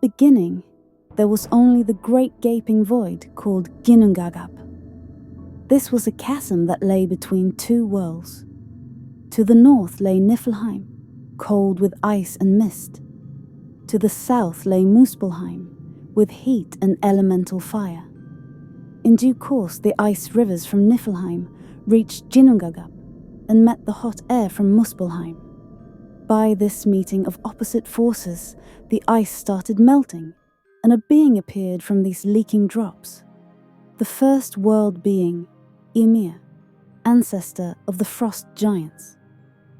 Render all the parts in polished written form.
beginning, there was only the great gaping void called Ginnungagap. This was a chasm that lay between two worlds. To the north lay Niflheim, cold with ice and mist. To the south lay Muspelheim, with heat and elemental fire. In due course, the ice rivers from Niflheim reached Ginnungagap and met the hot air from Muspelheim. By this meeting of opposite forces, the ice started melting, and a being appeared from these leaking drops. The first world being, Ymir, ancestor of the frost giants.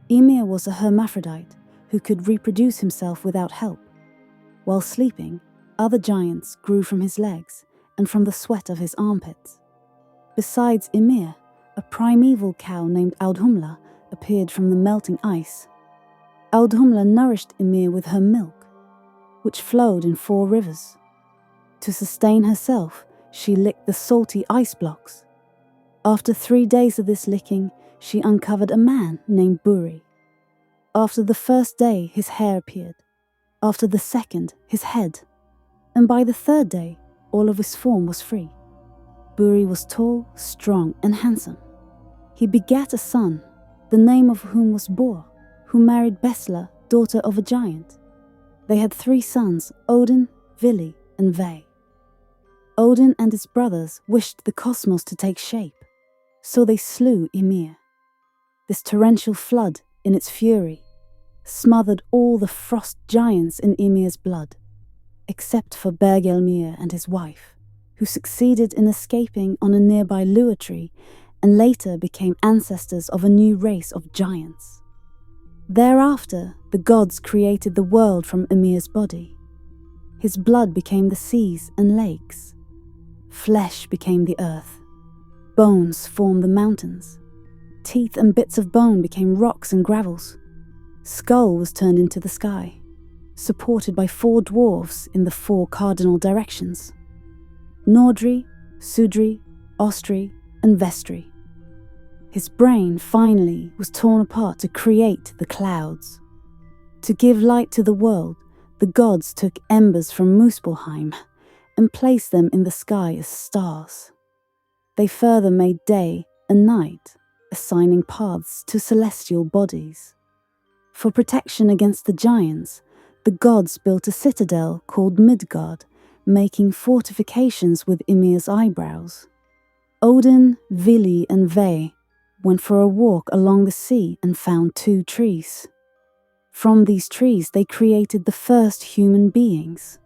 Ymir was a hermaphrodite who could reproduce himself without help. While sleeping, other giants grew from his legs and from the sweat of his armpits. Besides Ymir, a primeval cow named Audhumla appeared from the melting ice. Audhumla nourished Ymir with her milk, which flowed in 4 rivers. To sustain herself, she licked the salty ice blocks. After 3 days of this licking, she uncovered a man named Buri. After the first day, his hair appeared. After the second, his head. And by the 3rd day, all of his form was free. Buri was tall, strong, and handsome. He begat a son, the name of whom was Bor, who married Besla, daughter of a giant. They had 3 sons, Odin, Vili, and Ve. Odin and his brothers wished the cosmos to take shape, so they slew Ymir. This torrential flood, in its fury, smothered all the frost giants in Ymir's blood, except for Bergelmir and his wife, who succeeded in escaping on a nearby lua tree and later became ancestors of a new race of giants. Thereafter, the gods created the world from Ymir's body. His blood became the seas and lakes. Flesh became the earth. Bones formed the mountains. Teeth and bits of bone became rocks and gravels. Skull was turned into the sky, supported by 4 dwarves in the 4 cardinal directions: Nordri, Sudri, Ostri, and Vestri. His brain, finally, was torn apart to create the clouds. To give light to the world, the gods took embers from Muspelheim and placed them in the sky as stars. They further made day and night, assigning paths to celestial bodies. For protection against the giants, the gods built a citadel called Midgard, making fortifications with Ymir's eyebrows. Odin, Vili, and Ve went for a walk along the sea and found 2 trees. From these trees they created the first human beings.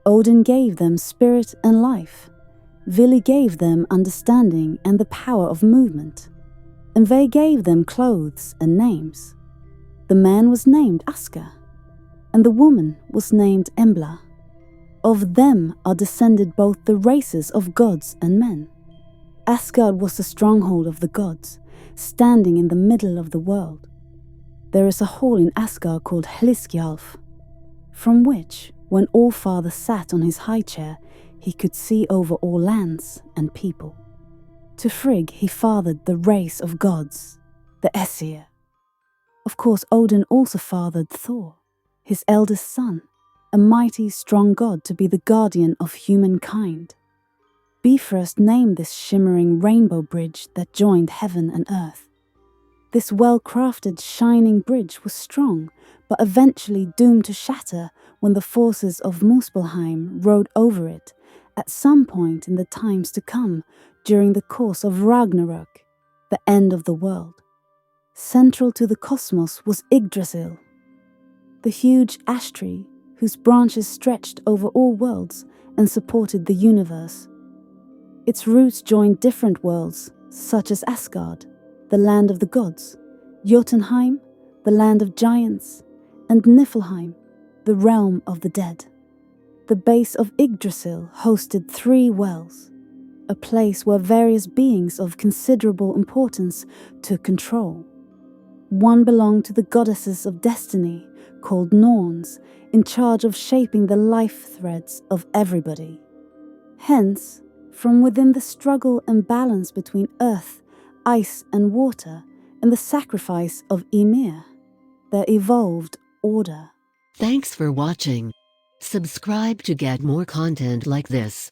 Odin gave them spirit and life. Vili gave them understanding and the power of movement. And Ve gave them clothes and names. The man was named Aska, and the woman was named Embla. Of them are descended both the races of gods and men. Asgard was the stronghold of the gods, standing in the middle of the world. There is a hall in Asgard called Hliskjalf, from which, when Allfather sat on his high chair, he could see over all lands and people. To Frigg he fathered the race of gods, the Aesir. Of course, Odin also fathered Thor, his eldest son, a mighty, strong god to be the guardian of humankind. Bifrost named this shimmering rainbow bridge that joined heaven and earth. This well-crafted, shining bridge was strong, but eventually doomed to shatter when the forces of Muspelheim rode over it at some point in the times to come during the course of Ragnarök, the end of the world. Central to the cosmos was Yggdrasil, the huge ash tree whose branches stretched over all worlds and supported the universe. Its roots joined different worlds, such as Asgard, the land of the gods, Jotunheim, the land of giants, and Niflheim, the realm of the dead. The base of Yggdrasil hosted 3 wells, a place where various beings of considerable importance took control. One belonged to the goddesses of destiny, called Norns, in charge of shaping the life threads of everybody. Hence, from within the struggle and balance between earth, ice, and water, and the sacrifice of Ymir, there evolved order. Thanks for watching. Subscribe to get more content like this.